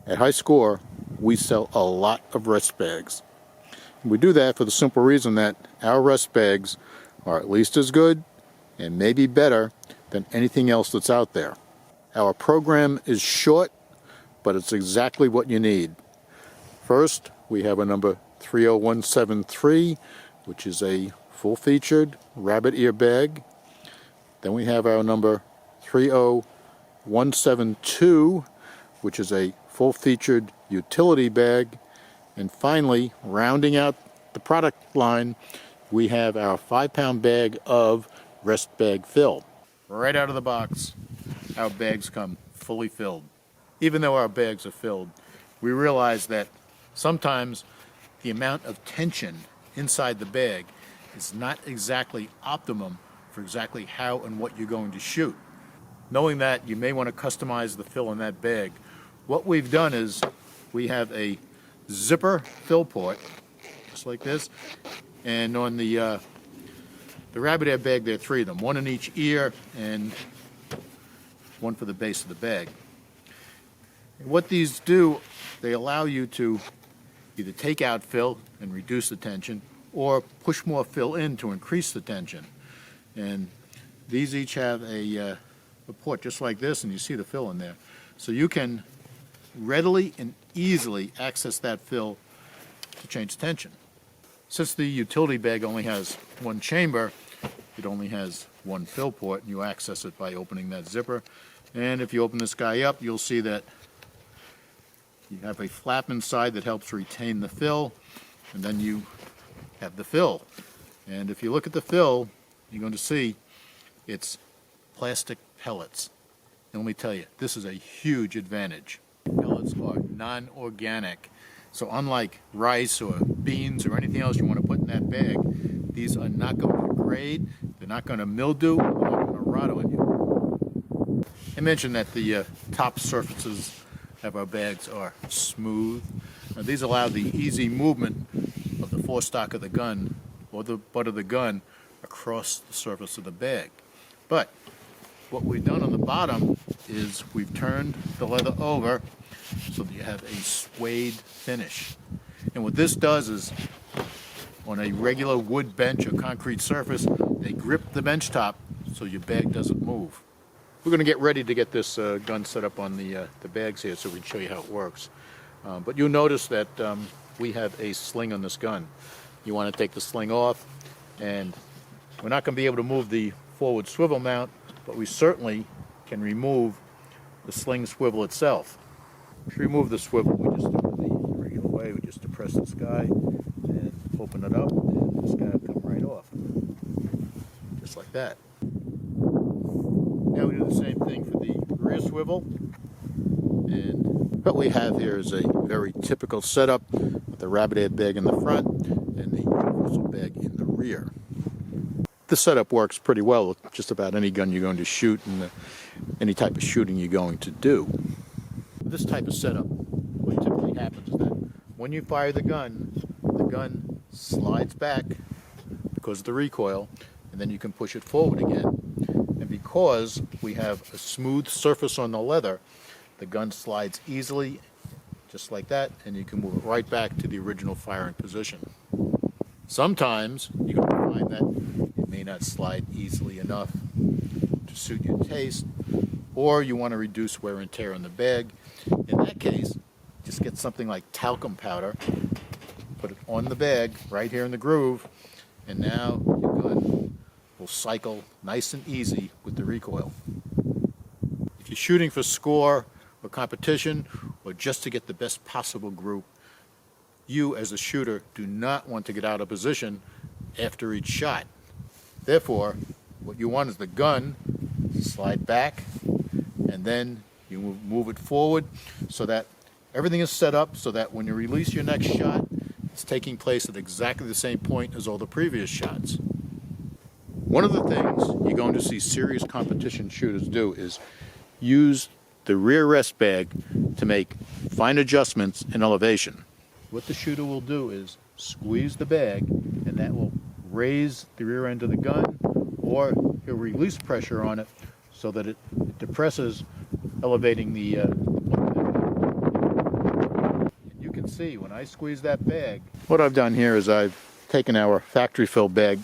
At Hyskore, we sell a lot of rest bags. We do that for the simple reason that our rest bags are at least as good and maybe better than anything else that's out there. Our program is short, but it's exactly what you need. First, we have a number 30173, which is a full-featured rabbit ear bag. Then we have our number 30172, which is a full-featured utility bag. And finally, rounding out the product line, we have our 5-pound bag of rest bag fill. Right out of the box, our bags come fully filled. Even though our bags are filled, we realize that sometimes the amount of tension inside the bag is not exactly optimum for exactly how and what you're going to shoot. Knowing that, you may want to customize the fill in that bag. What we've done is we have a zipper fill port, just like this, and on the rabbit ear bag there are 3 of them, 1 in each ear and 1 for the base of the bag. And what these do, they allow you to either take out fill and reduce the tension or push more fill in to increase the tension. And these each have a port just like this, and you see the fill in there. So you can readily and easily access that fill to change tension. Since the utility bag only has 1 chamber, it only has 1 fill port, and you access it by opening that zipper. And if you open this guy up, you'll see that you have a flap inside that helps retain the fill, and then you have the fill. And if you look at the fill, you're going to see it's plastic pellets. And let me tell you, this is a huge advantage. Pellets are non-organic. So unlike rice or beans or anything else you want to put in that bag, these are not going to degrade, they're not going to mildew, they're not going to rot on you. I mentioned that the top surfaces of our bags are smooth. Now, these allow the easy movement of the forestock of the gun or the butt of the gun across the surface of the bag. But what we've done on the bottom is we've turned the leather over so that you have a suede finish. And what this does is, on a regular wood bench or concrete surface, they grip the bench top so your bag doesn't move. We're going to get ready to get this gun set up on the bags here so we can show you how it works. But you'll notice that we have a sling on this gun. You want to take the sling off, and we're not going to be able to move the forward swivel mount, but we certainly can remove the sling swivel itself. To remove the swivel, we just do it the regular way. We just depress this guy and open it up, and this guy will come right off. Just like that. Now we do the same thing for the rear swivel. And what we have here is a very typical setup with the rabbit ear bag in the front and the universal bag in the rear. This setup works pretty well with just about any gun you're going to shoot and any type of shooting you're going to do. This type of setup, what typically happens is that when you fire the gun slides back because of the recoil, and then you can push it forward again. And because we have a smooth surface on the leather, the gun slides easily, just like that, and you can move it right back to the original firing position. Sometimes you're going to find that it may not slide easily enough to suit your taste, or you want to reduce wear and tear on the bag. In that case, just get something like talcum powder, put it on the bag right here in the groove, and now your gun will cycle nice and easy with the recoil. If you're shooting for score or competition, or just to get the best possible group, you as a shooter do not want to get out of position after each shot. Therefore, what you want is the gun to slide back, and then you move it forward so that everything is set up so that when you release your next shot, it's taking place at exactly the same point as all the previous shots. One of the things you're going to see serious competition shooters do is use the rear rest bag to make fine adjustments in elevation. What the shooter will do is squeeze the bag, and that will raise the rear end of the gun, or he'll release pressure on it so that it depresses, elevating the see when I squeeze that bag, what I've done here is I've taken our factory fill bag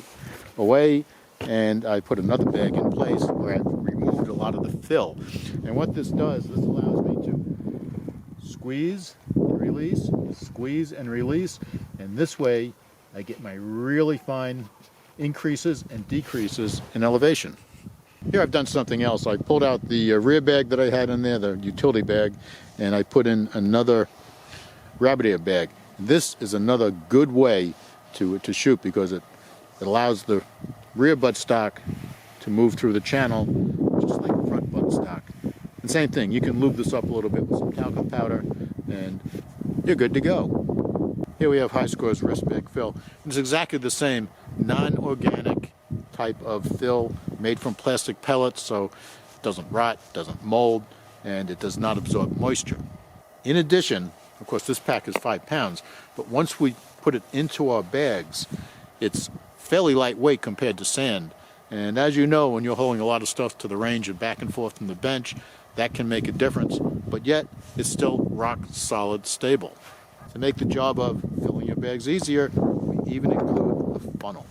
away and I put another bag in place where I've removed a lot of the fill. And what this does, this allows me to squeeze and release, and this way I get my really fine increases and decreases in elevation. Here I've done something else. I pulled out the rear bag that I had in there, the utility bag, and I put in another rabbit ear bag. This is another good way to shoot because it allows the rear buttstock to move through the channel just like the front buttstock. And same thing, you can lube this up a little bit with some talcum powder and you're good to go. Here we have Hyskore's wrist bag fill. It's exactly the same non-organic type of fill made from plastic pellets, so it doesn't rot, doesn't mold, and it does not absorb moisture. In addition, of course this pack is 5 pounds, but once we put it into our bags, it's fairly lightweight compared to sand. And as you know, when you're hauling a lot of stuff to the range and back and forth from the bench, that can make a difference, but yet it's still rock solid stable. To make the job of filling your bags easier, we even include a funnel.